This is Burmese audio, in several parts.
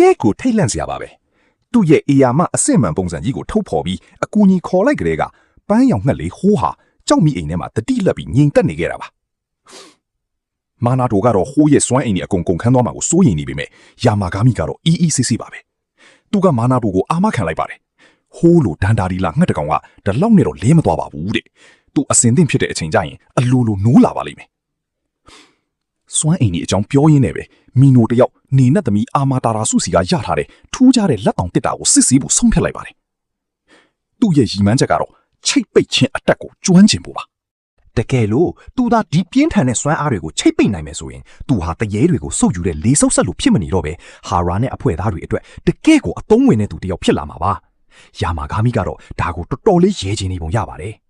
ကယ်ကိုထိတ်လန့်စရာပါပဲသူ့ရဲ့အေယာမအစစ်မှန်ပုံစံကြီးကိုထုတ်ဖော်ပြီးအကူအညီခေါ်လိုက်ကြတဲ့ကပန်းရောင်ငှက်လေးဟိုးဟာကြောက်မိအိမ်ထဲမှာတတိလက်ပြီးငြိမ်သက်နေခဲ့တာပါမာနာတိုကတော့ဟိုးရဲ့စွမ်းအိမ်ကြီးအကုန်ခန်းသွားမှာကိုစိုးရိမ်နေပေမဲ့ယာမာဂါမီကတော့အီအီဆေးဆေးပါပဲသူကမာနာတိုကိုအာမခံလိုက်ပါတယ်ဟိုးလိုဒန်ဒါဒီလာငှက်တကောင်ကဒီလောက်နဲ့တော့လဲမသွားပါဘူးတဲ့သူအစင်သင့်ဖြစ်တဲ့အချိန်ကျရင်အလိုလိုနိုးလာပါလိမ့်မယ်စွမ်းအိမ်ကြီးအကြောင်းပြောရင်းနဲ့ပဲမီနိုတယောက်နေနဲ့သမီးအာမာတာရာစုစီကရထားတဲ့ထူးခြားတဲ့လက်တောင်တစ်တာကိုစစ်ဆေးဖို့ဆုံးဖြတ်လိုက်ပါတယ်သူ့ရဲ့ရည်မှန်းချက်ကတော့ချိတ်ပိတ်ခြင်းအတက်ကိုကျွမ်းကျင်ဖို့ပါတကယ်လို့သူသာဒီပြင်းထန်တဲ့စွမ်းအားတွေကိုချိတ်ပိတ်နိုင်မယ်ဆိုရင်သူဟာတရေတွေကိုစုပ်ယူတဲ့လေးဆုပ်ဆက်လို့ဖြစ်မနေတော့ပဲဟာရာနဲ့အဖွဲ့သားတွေအတွက်တကယ်ကိုအသုံးဝင်တဲ့သူတယောက်ဖြစ်လာမှာပါယာမာဂါမီကတော့ဒါကိုတော်တော်လေးရဲချင်နေပုံရပါတယ်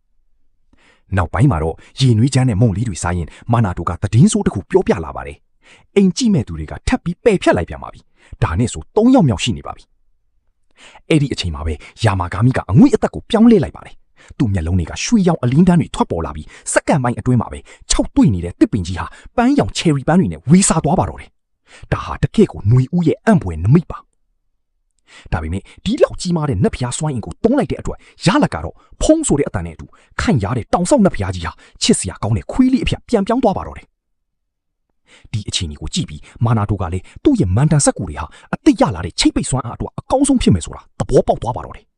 နောက်ပိုင်းမှာတော့ရေနွေးချမ်းတဲ့မုံလေးတွေစားရင်မာနာတိုကသတင်းဆိုးတစ်ခုပြောပြလာပါတယ်အိမ်ကြည့်မဲ့သူတွေကထပ်ပြီးပယ်ဖြတ်လိုက်ပြန်ပါပြီဒါနဲ့ဆို3ယောက်မြောက်ရှိနေပါပြီအဲ့ဒီအချိန်မှာပဲယာမာဂါမီကအငွေ့အသက်ကိုပြောင်းလဲလိုက်ပါတယ်သူ့မျက်လုံးတွေကရွှေရောင်အလင်းတန်းတွေထွက်ပေါ်လာပြီးစက္ကန့်ပိုင်းအတွင်းမှာပဲ6တွေ့နေတဲ့တစ်ပင်ကြီးဟာပန်းရောင်ချယ်ရီပန်းတွေနဲ့ဝေးစားသွားပါတော့တယ်ဒါဟာတကယ့်ကိုຫນွေဦးရဲ့အံ့ဖွယ်နမိတ်ပါဒါပေမဲ့ဒီလောက်ကြီးမားတဲ့နတ်ဖျားစွမ်းအင်ကိုတုံးလိုက်တဲ့အတွက်ရလကတော့ဖုံးဆိုတဲ့အတန်နဲ့အတူခိုင်ရတဲ့တောင်ဆောက်နတ်ဖျားကြီးဟာချစ်စရာကောင်းတဲ့ခွေးလေးအဖြစ်ပြန်ပြောင်းသွားပါတော့တယ်ဒီအချိန်ကြီးကိုကြည့်ပြီးမာနာတိုကလည်းသူ့ရဲ့မန်တန်ဆက်ကူတွေဟာအသိရလာတဲ့ချိတ်ပိတ်စွမ်းအားအတွက်အကောင်းဆုံးဖြစ်မယ်ဆိုတာသဘောပေါက်သွားပါတော့တယ်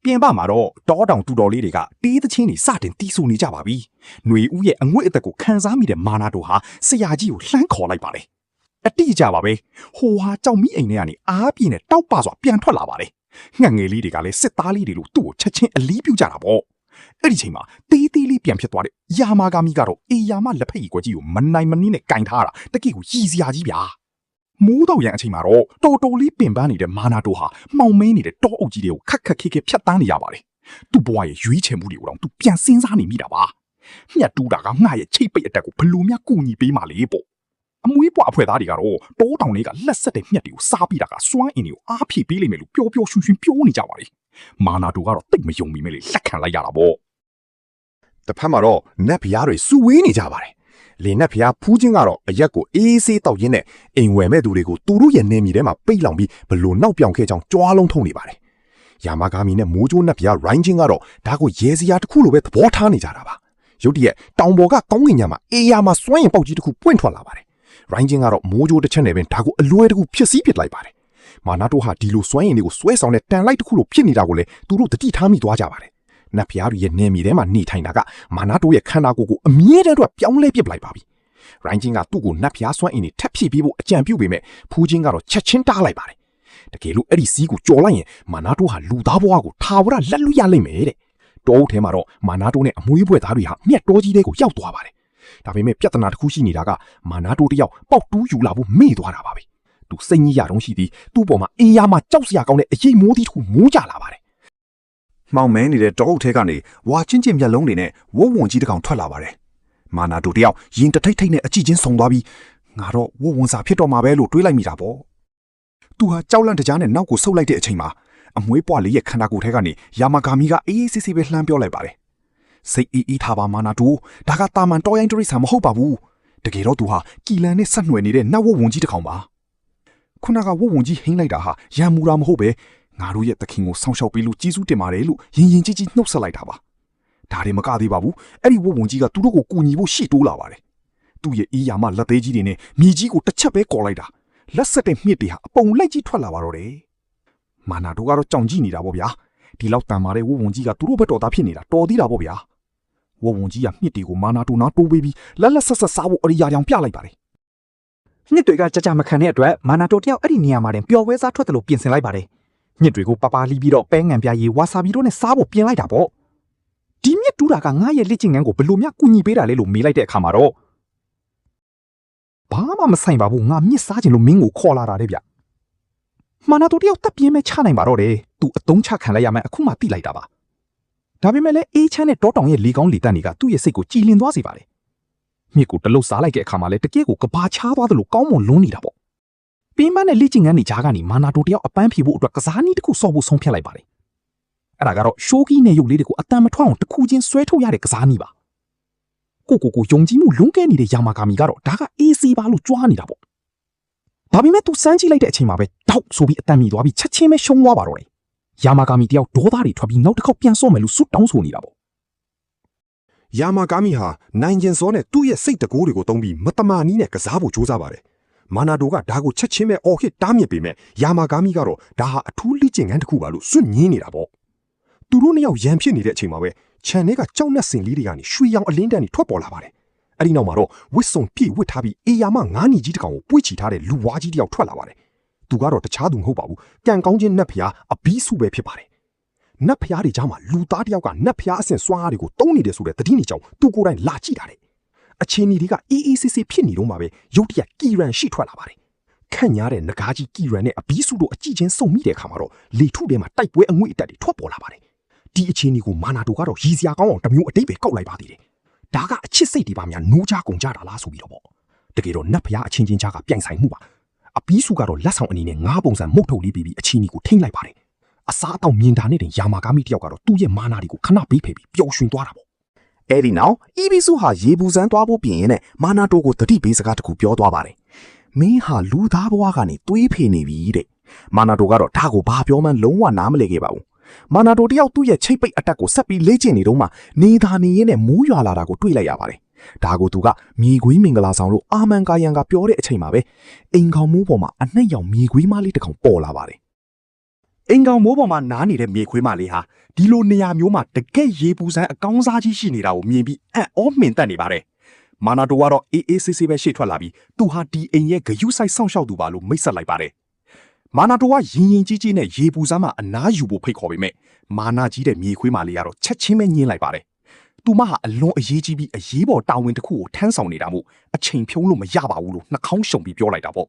ပြင်ပမှာတော့တောတောင်တူတော်လေးတွေကတေးသချင်းတွေစတင်တီးဆူနေကြပါပြီ။ຫນွေဦးရဲ့အငွေ့အသက်ကိုခံစားမိတဲ့မာနာတိုဟာဆရာကြီးကိုလှမ်းခေါ်လိုက်ပါတယ်။အတိအကျပါပဲ။ဟိုဟာကြောက်မိအိမ်ထဲကနေအားပြင်းနဲ့တောက်ပစွာပြန်ထွက်လာပါတယ်။ငှက်ငယ်လေးတွေကလည်းစစ်သားလေးတွေလိုသူ့ကိုချက်ချင်းအလီးပြူကြတာပေါ့။အဲ့ဒီချိန်မှာတေးသေးလေးပြန်ဖြစ်သွားတဲ့ယာမာဂါမီကတော့အေယာမလက်ဖက်ကြီးကွက်ကြီးကိုမနိုင်မနှင်းနဲ့ကင်ထားတာတကယ့်ကိုရည်စရာကြီးဗျာ။မိုးတော့ရန်အချိန်မှာတော့တော်တော်လေးပင်ပန်းနေတဲ့မာနာတိုဟာမှောင်မင်းနေတဲ့တောအုပ်ကြီးတွေကိုခက်ခက်ခဲခဲဖြတ်တန်းနေရပါတယ်။သူ့ဘဝရဲ့ရွေးချယ်မှုတွေကိုတော့သူပြန်စဉ်းစားနေမိတာပါ။ညှက်တူးတာကငှားရဲ့ချိတ်ပိတ်အတက်ကိုဘလို့များကူညီပေးမှလေပေါ့။အမွေးပွားအဖွဲ့သားတွေကတော့တောတောင်လေးကလက်ဆက်တဲ့ညှက်တွေကိုစားပြီးတာကစွမ်းအင်တွေကိုအားဖြည့်ပေးလိမ့်မယ်လို့ပျော်ပျော်ရွှင်ရွှင်ပြောနေကြပါလေ။မာနာတိုကတော့တိတ်မယုံမိမဲ့လေလက်ခံလိုက်ရတာပေါ့။တစ်ဖက်မှာတော့နတ်ဖျားတွေစုဝေးနေကြပါတယ်လင်းနဲ့ဖျားဖူးချင်းကတော့အရက်ကိုအေးဆေးတောက်ရင်းနဲ့အိမ်ဝယ်မဲ့သူတွေကိုသူတို့ရဲ့နေမြေထဲမှာပိတ်လောင်ပြီးဘလို့နောက်ပြောင်ခဲ့ကြောင်းကြွားလုံးထုံနေပါတယ်။ယာမာဂါမီနဲ့မိုးကြိုးနဲ့ဖျားရိုင်းချင်းကတော့ဒါကိုရဲစရာတစ်ခုလိုပဲသဘောထားနေကြတာပါ။ရုတ်တရက်တောင်ပေါ်ကကောင်းကင်ညမှာအေးယာမှာစွန့်ရင်ပေါက်ကြီးတစ်ခုပွင့်ထွက်လာပါတယ်။ရိုင်းချင်းကတော့မိုးကြိုးတစ်ချက်နဲ့ပဲဒါကိုအလွယ်တကူဖြစ်စည်းပစ်လိုက်ပါတယ်။မာနာတိုဟာဒီလိုစွန့်ရင်တွေကိုဆွဲဆောင်တဲ့တန်လိုက်တစ်ခုလိုဖြစ်နေတာကိုလည်းသူတို့တတိထားမိသွားကြပါတယ်။နတ်ဖျားတွေရဲ့နေမြေထဲမှာနေထိုင်တာကမာနာတိုရဲ့ခန္ဓာကိုယ်ကိုအမြဲတမ်းတော့ပြောင်းလဲပစ်လိုက်ပါပြီ။ရိုင်းချင်းကသူ့ကိုနတ်ဖျားစွမ်းအင်တွေထပ်ဖြည့်ပေးဖို့အကြံပြုပေမဲ့ဖူးချင်းကတော့ချက်ချင်းတားလိုက်ပါတယ်။တကယ်လို့အဲ့ဒီစီးကိုကြော်လိုက်ရင်မာနာတိုဟာလူသားဘဝကိုထာဝရလက်လွတ်ရလိမ့်မယ်တဲ့။တောအုပ်ထဲမှာတော့မာနာတိုနဲ့အမွေးဘွဲ့သားတွေဟာမြက်တော်ကြီးတွေကိုရောက်သွားပါတယ်။ဒါပေမဲ့ပြဿနာတစ်ခုရှိနေတာကမာနာတိုတယောက်ပေါက်တူးယူလာဖို့မေ့သွားတာပါပဲ။သူစိတ်ကြီးရတုံးရှိသည်သူ့ပေါ်မှာအေးရမှာကြောက်စရာကောင်းတဲ့အရေးမိုးသီးတစ်ခုမိုးကြလာပါတယ်။မှောင်မဲနေတဲ့တောအုပ်ထဲကနေဝါချင်းချင်းမျက်လုံးတွေနဲ့ဝုန်းဝုန်းကြီးတစ်ကောင်ထွက်လာပါတယ်မာနာတိုတယောက်ရင်တထိတ်ထိတ်နဲ့အကြည့်ချင်းဆုံသွားပြီးငါတော့ဝုန်းဝန်းစာဖြစ်တော့မှာပဲလို့တွေးလိုက်မိတာပေါ့သူဟာကြောက်လန့်တကြားနဲ့နောက်ကိုဆုပ်လိုက်တဲ့အချိန်မှာအမွေးပွားလေးရဲ့ခန္ဓာကိုယ်ထဲကနေယာမာဂါမီကအေးအေးဆေးဆေးပဲလှမ်းပြောလိုက်ပါတယ်စိတ်အေးထားပါမာနာတိုဒါကတာမန်တော်ရိုင်းတရိษံမဟုတ်ပါဘူးတကယ်တော့သူဟာကီလန်နဲ့ဆက်နွယ်နေတဲ့နတ်ဝုန်းဝန်းကြီးတစ်ကောင်ပါခုနကဝုန်းဝန်းကြီးဟင်းလိုက်တာဟာရံမူတာမဟုတ်ပဲငါတို့ရဲ့သခင်ကိုဆောင်းရှောက်ပေးလို့ကျေးဇူးတင်ပါတယ်လို့ရင်ရင်ကြီးကြီးနှုတ်ဆက်လိုက်တာပါဒါတွေမကသေးပါဘူးအဲ့ဒီဝုန်းဝန်းကြီးကသူတို့ကိုကူညီဖို့ရှေ့တိုးလာပါတယ်သူ့ရဲ့အေးယာမလက်သေးကြီးတွေနဲ့မြေကြီးကိုတစ်ချက်ပဲကော်လိုက်တာလက်ဆက်တဲ့မြစ်တွေဟာအပုံလိုက်ကြီးထွက်လာပါတော့တယ်မာနာတို့ကတော့ကြောင်ကြည့်နေတာပေါ့ဗျာဒီလောက်တန်မာတဲ့ဝုန်းဝန်းကြီးကသူတို့ဘက်တော်သားဖြစ်နေတာတော်သေးတာပေါ့ဗျာဝုန်းဝန်းကြီးကမြစ်တွေကိုမာနာတို့နားတိုးပေးပြီးလက်လက်ဆက်ဆက်စားဖို့အရိယာကြောင်ပြလိုက်ပါတယ်မြစ်တွေကကြကြမခံတဲ့အတွက်မာနာတို့တယောက်အဲ့ဒီနေရာမှာတင်ပျော်ဝဲစားထွက်တယ်လို့ပြင်ဆင်လိုက်ပါတယ်မြစ်တွေကိုပပလီးပြီးတော့ပဲငံပြားရည်ဝါဆာဘီတို့နဲ့စားဖို့ပြင်လိုက်တာပေါ့ဒီမြစ်တူးတာကငါရဲ့လက်ကျင်ငန်းကိုဘယ်လိုများကူညီပေးတာလဲလို့မေးလိုက်တဲ့အခါမှာတော့ဘာမှမဆိုင်ပါဘူးငါမြစ်စားခြင်းလို့မင်းကိုခေါ်လာတာတဲ့ဗျမာနာတို့တယောက်တပ်ပြင်းမဲ့ချနိုင်ပါတော့တယ်သူအတုံးချခံလိုက်ရမယ်အခုမှသိလိုက်တာပါဒါပေမဲ့လည်းအေးချမ်းတဲ့တောတောင်ရဲ့လေကောင်းလေတက်တွေကသူ့ရဲ့စိတ်ကိုကြည်လင်သွားစေပါတယ်မြစ်ကိုတလုတ်စားလိုက်တဲ့အခါမှာလည်းတကယ်ကိုကဘာချားသွားသလိုကောင်းမွန်လွန်းနေတာပေါ့ပင်းပန်းနဲ့လက်ကျင်ငန်းတွေကြားကနေမာနာတို့တယောက်အပန်းဖြေဖို့အတွက်ကစားနည်းတစ်ခုစော့ဖို့ဆုံးဖြတ်လိုက်ပါတယ်အဲ့ဒါကတော့ရှိုးကီးနဲ့ရုပ်လေးတွေကိုအတန်မထွက်အောင်တစ်ခုချင်းဆွဲထုတ်ရတဲ့ကစားနည်းပါကိုယုံကြည်မှုလွန်းကဲနေတဲ့ယာမာဂါမီကတော့ဒါကအေးစီပါလို့ကြွားနေတာပေါ့ ဒါပေမဲ့ तू စမ်းကြည့်လိုက်တဲ့အချိန်မှာပဲတောက်ဆိုပြီးအတန်မြည်သွားပြီးချက်ချင်းပဲရှုံးသွားပါတော့တယ်ယာမာဂါမီတယောက်ဒေါသတွေထွက်ပြီးနောက်တစ်ခေါက်ပြန်ဆော့မယ်လို့စွတ်တောင်းဆိုနေတာပေါ့ယာမာဂါမီဟာနိုင်ကျင်စောနဲ့သူ့ရဲ့စိတ်တကိုးတွေကိုတုံးပြီးမတမာနီးနဲ့ကစားဖို့ကြိုးစားပါတယ်မာနာတိုကဒါကိုချက်ချင်းပဲအော်ဟစ်တားမြစ်ပေမဲ့ယာမာဂါမီကတော့ဒါဟာအထူးလိကျင်ငန်းတစ်ခုပါလို့စွန့်ညင်းနေတာပေါ့သူတို့နှစ်ယောက်ရန်ဖြစ်နေတဲ့အချိန်မှာပဲခြံထဲကကြောက်နှက်စင်လေးတွေကနေရွှေရောင်အလင်းတန်းတွေထွက်ပေါ်လာပါတယ်အဲ့ဒီနောက်မှာတော့ဝစ်စုံပြည့်ဝစ်ထားပြီးအေယာမငါးနီကြီးတစ်ကောင်ကိုပွေ့ချီထားတဲ့လူဝါကြီးတစ်ယောက်ထွက်လာပါတယ်သူကတော့တခြားသူမဟုတ်ပါဘူးကံကောင်းခြင်းနတ်ဖျားအဘီးစုပဲဖြစ်ပါတယ်နတ်ဖျားတွေကြားမှာလူသားတစ်ယောက်ကနတ်ဖျားအဆင့်စွမ်းအားတွေကိုတုံးနေတယ်ဆိုတဲ့သတင်းတွေကြောင့်သူကိုယ်တိုင်လာကြည့်တာတဲ့အခြေအနေတွေကအေးအေးဆေးဆေးဖြစ်နေတော့မှပဲရုတ်တရက်ကီရန်ရှိထွက်လာပါတယ်ခန့်ညားတဲ့ငကားကြီးကီရန်နဲ့အဘီးစုတို့အကြည့်ချင်းစုံမိတဲ့အခါမှာတော့လေထုထဲမှာတိုက်ပွဲအငွေ့အတက်တွေထွက်ပေါ်လာပါတယ်ဒီအခြေအနေကိုမာနာတိုကတော့ရည်စရာကောင်းအောင်တမျိုးအတိတ်ပဲကောက်လိုက်ပါသေးတယ်ဒါကအချစ်စိတ်တွေပါများနိုးချကုန်ကြတာလားဆိုပြီးတော့ပေါ့တကယ်တော့နတ်ဖျားအချင်းချင်းကြားကပြိုင်ဆိုင်မှုပါအဘီးစုကတော့လက်ဆောင်အနေနဲ့ငါးပုံစံမုတ်ထုတ်လေးပြီးအချင်းကြီးကိုထိမ့်လိုက်ပါတယ်အစားအသောက်မြင်တာနဲ့တင်ယာမာဂါမီတယောက်ကတော့သူ့ရဲ့မာနာတွေကိုခဏပေးဖယ်ပြီးပျော်ရွှင်သွားတာပေါ့အဲ့ဒီနောက်အီဘီစုဟာရေပူစမ်းသွားဖို့ပြင်ရင်နဲ့မာနာတိုကိုတတိပေးစကားတခုပြောသွားပါတယ်မင်းဟာလူသားဘဝကနေသွေးဖေနေပြီတဲ့မာနာတိုကတော့ဒါကိုဘာပြောမှလုံးဝနားမလည်ခဲ့ပါဘူးမာနာတိုတယောက်သူ့ရဲ့ချိတ်ပိတ်အတက်ကိုဆက်ပြီးလေ့ကျင့်နေတော့မှနေသာနေရင်းနဲ့မိုးရွာလာတာကိုတွေ့လိုက်ရပါတယ်ဒါကိုသူကမြေခွေးမင်္ဂလာဆောင်လို့အာမန်ကာယံကပြောတဲ့အချိန်မှာပဲအိမ်ခေါင်မိုးပေါ်မှာအနှက်ရောင်မြေခွေးမလေးတစ်ကောင်ပေါ်လာပါတယ်အိမ်ကောင်မိုးပေါ်မှာနားနေတဲ့မြေခွေးမလေးဟာဒီလိုနေရာမျိုးမှာတကက်ရေပူစမ်းအကောင်းစားကြီးရှိနေတာကိုမြင်ပြီးအံ့ဩမှင်သက်နေပါတယ်မာနာတိုကတော့အေးအေးဆေးဆေးပဲရှေ့ထွက်လာပြီးသူဟာဒီအိမ်ရဲ့ဂယုစိုက်စောင့်ရှောက်သူပါလို့မိတ်ဆက်လိုက်ပါတယ်မာနာတိုကရင်ရင်ကြီးကြီးနဲ့ရေပူစမ်းမှာအနားယူဖို့ဖိတ်ခေါ်ပေမဲ့မာနာကြီးတဲ့မြေခွေးမလေးကတော့ချက်ချင်းပဲညှင်းလိုက်ပါတယ်သူမဟာအလွန်အရေးကြီးပြီးအရေးပေါ်တာဝန်တစ်ခုကိုထမ်းဆောင်နေတာမို့အချိန်ဖြုံးလို့မရပါဘူးလို့နှာခေါင်းရှုံပြီးပြောလိုက်တာပေါ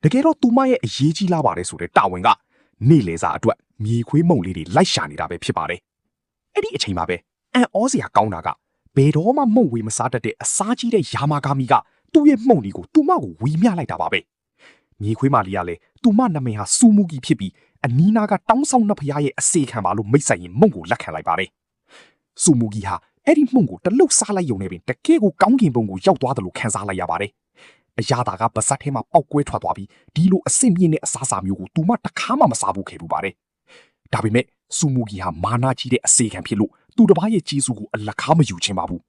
့တကယ်တော့သူမရဲ့အရေးကြီးလာပါတယ်ဆိုတဲ့တာဝန်ကနေ့လေစာအတွက်မြေခွေးမုံလေးတွေလိုက်ရှာနေတာပဲဖြစ်ပါတယ်အဲ့ဒီအချိန်မှာပဲအန်ဩစရာကောင်းတာကဘယ်တော့မှမုံဝေမစားတတ်တဲ့အစားကြီးတဲ့ယာမာဂါမီကသူ့ရဲ့မှုန်ဒီကိုသူမကိုဝီမျှလိုက်တာပါပဲမြေခွေးမလေးကလည်းသူမနာမည်ဟာစူမူကီဖြစ်ပြီးအနီးနားကတောင်းဆောင်နှစ်ဖရားရဲ့အစေခံပါလို့မိတ်ဆက်ရင်မုံကိုလက်ခံလိုက်ပါတယ်စူမူကီဟာအဲ့ဒီမှုန်ကိုတလုတ်စားလိုက်ရုံနဲ့ပင်တကယ်ကိုကောင်းကင်ဘုံကိုရောက်သွားတယ်လို့ခံစားလိုက်ရပါတယ်အရာတာကပါဇက်ထဲမှာပောက်ကွဲထွက်သွားပြီးဒီလိုအဆင့်မြင့်တဲ့အစားအစာမျိုးကိုသူမတခါမှမစားဘူးခဲ့ဘူးပါတယ်ဒါပေမဲ့စူမူကီဟာမာနာကြီးတဲ့အစေခံဖြစ်လို့သူတစ်ပါးရဲ့ကျေးဇူးကိုအလကားမယူချင်ပါဘူး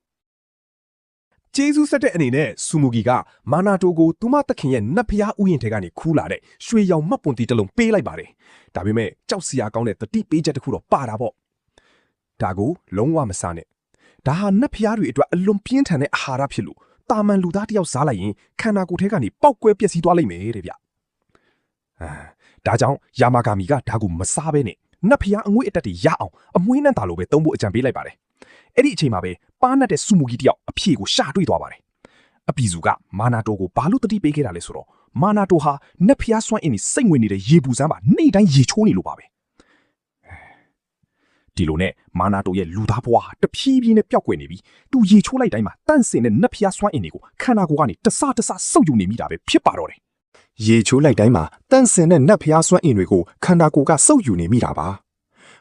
ကျေးဇူးဆက်တဲ့အနေနဲ့ဆူမူဂီကမာနာတိုကိုသူမသခင်ရဲ့နတ်ဖျားဥယျာဉ်ထဲကနေခူးလာတဲ့ရွှေရောင်မှတ်ပွန်တီတစ်လုံးပေးလိုက်ပါတယ်ဒါပေမဲ့ကြောက်စရာကောင်းတဲ့တတိပေးချက်တစ်ခုတော့ပါတာပေါ့ဒါကိုလုံးဝမစားနဲ့ဒါဟာနတ်ဖျားတွေအတွက်အလွန်ပြင်းထန်တဲ့အာဟာရဖြစ်လို့တာမန်လူသားတယောက်စားလိုက်ရင်ခန္ဓာကိုယ်ထဲကနေပောက်ကွဲပျက်စီးသွားလိမ့်မယ်တဲ့ဗျဒါကြောင့်ယာမာဂါမီကဒါကိုမစားဘဲနဲ့နတ်ဖျားအငွေ့အတက်တွေရအောင်အမွှေးနှံတာလိုပဲသုံးဖို့အကြံပေးလိုက်ပါတယ်အဲ့ဒီအချိန်မှာပဲပါနတ်တဲ့ဆူမူဂီတယောက်အဖြေကိုရှာတွေ့သွားပါတယ်အပီစုကမာနာတိုကိုဘာလို့တတိပေးခဲ့တာလဲဆိုတော့မာနာတိုဟာနတ်ဖျားစွမ်းအင်းကြီးစိတ်ဝင်နေတဲ့ရေပူစမ်းပါနေ့တိုင်းရေချိုးနေလို့ပါပဲဒီလိုနဲ့မာနာတိုရဲ့လူသားဘဝဟာတဖြည်းဖြည်းနဲ့ပျောက်ကွယ်နေပြီးသူရေချိုးလိုက်တိုင်းမှာတန့်စင်တဲ့နတ်ဖျားစွမ်းအင်းတွေကိုခန္ဓာကိုယ်ကနေတစဆုပ်ယူနေမိတာပဲဖြစ်ပါတော့တယ်ရေချိုးလိုက်တိုင်းမှာတန့်စင်တဲ့နတ်ဖျားစွမ်းအင်းတွေကိုခန္ဓာကိုယ်ကဆုပ်ယူနေမိတာပါ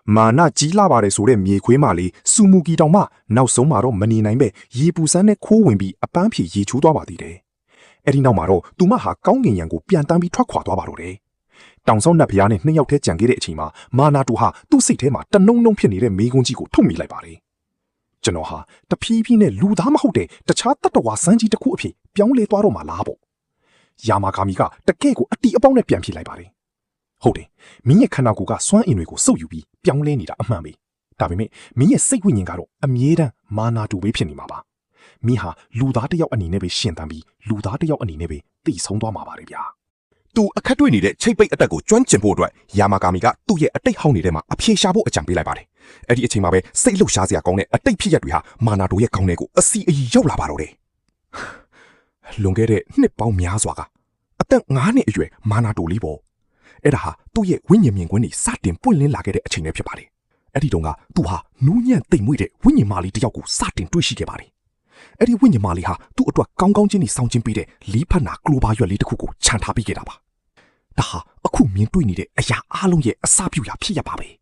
မာနကြီးလာပါတယ်ဆိုတဲ့မြေခွေးမလေးစူမူကီတောင်မှနောက်ဆုံးမှာတော့မနေနိုင်ပဲရေပူစမ်းနဲ့ခိုးဝင်ပြီးအပန်းဖြေရေချိုးသွားပါသေးတယ်အဲ့ဒီနောက်မှာတော့သူမဟာကောင်းကင်ယံကိုပြန်တန်းပြီးထွက်ခွာသွားပါတော့တယ်တောင်ဆောင်နတ်ဖျားနဲ့နှစ်ယောက်တည်းကြံခဲ့တဲ့အချိန်မှာမာနာတိုဟာသူ့စိတ်ထဲမှာတနုံနုံဖြစ်နေတဲ့မိကွန်းကြီးကိုထုတ်မိလိုက်ပါတယ်ကျွန်တော်ဟာတဖြည်းဖြည်းနဲ့လူသားမဟုတ်တဲ့တခြားတတ္တဝါစမ်းကြီးတစ်ခုအဖြစ်ပြောင်းလဲသွားတော့မှလားပေါ့ယာမာဂါမီကတကယ့်ကိုအတီအပေါင်းနဲ့ပြန်ဖြေလိုက်ပါတယ်ဟုတ်တယ်မင်းရဲ့ခန္ဓာကိုယ်ကစွမ်းအင်တွေကိုစုပ်ယူပြီးပြောင်းလဲနေတာအမှန်ပဲဒါပေမဲ့မင်းရဲ့စိတ်ဝိညာဉ်ကတော့အမြဲတမ်းမာနာတူပဲဖြစ်နေမှာပါမင်းဟာလူသားတစ်ယောက်အနေနဲ့ပဲရှင်သန်ပြီးလူသားတစ်ယောက်အနေနဲ့ပဲတည်ဆုံးသွားမှာပါတယ်ဗျာသူအခက်တွေ့နေတဲ့ချိတ်ပိတ်အတက်ကိုကျွမ်းကျင်ဖို့အတွက်ယာမာဂါမီကသူ့ရဲ့အတိတ်ဟောင်းနေတဲ့မှာအဖြေရှာဖို့အကြံပေးလိုက်ပါတယ်အဲ့ဒီအချိန်မှာပဲစိတ်လှုပ်ရှားစရာကောင်းတဲ့အတိတ်ဖြစ်ရပ်တွေဟာမာနာတိုရဲ့ခေါင်းထဲကိုအစီအီရောက်လာပါတော့တယ်လွန်ခဲ့တဲ့နှစ်ပေါင်းများစွာကအသက်9နှစ်အရွယ်မာနာတိုလေးပေါ့အဲ့ဒါဟာသူ့ရဲ့ဝိညာဉ်မြင်ကွင်းတွေစတင်ပွင့်လင်းလာခဲ့တဲ့အချိန်ပဲဖြစ်ပါတယ်အဲ့ဒီတုန်းကသူဟာနူးညံ့သိမ်မွေ့တဲ့ဝိညာဉ်မာလီတစ်ယောက်ကိုစတင်တွေ့ရှိခဲ့ပါတယ်အဲ့ဒီဝိညာဉ်မာလီဟာသူ့အတွက်ကောင်းကောင်းချင်းကြီးစောင့်ချင်းပေးတဲ့လီဖတ်နာကလိုဘာရွက်လေးတစ်ခုကိုခြံထားပေးခဲ့တာပါဒါဟာအခုမြင်တွေ့နေတဲ့အရာအလုံးရဲ့အစပြုရာဖြစ်ရပါပဲ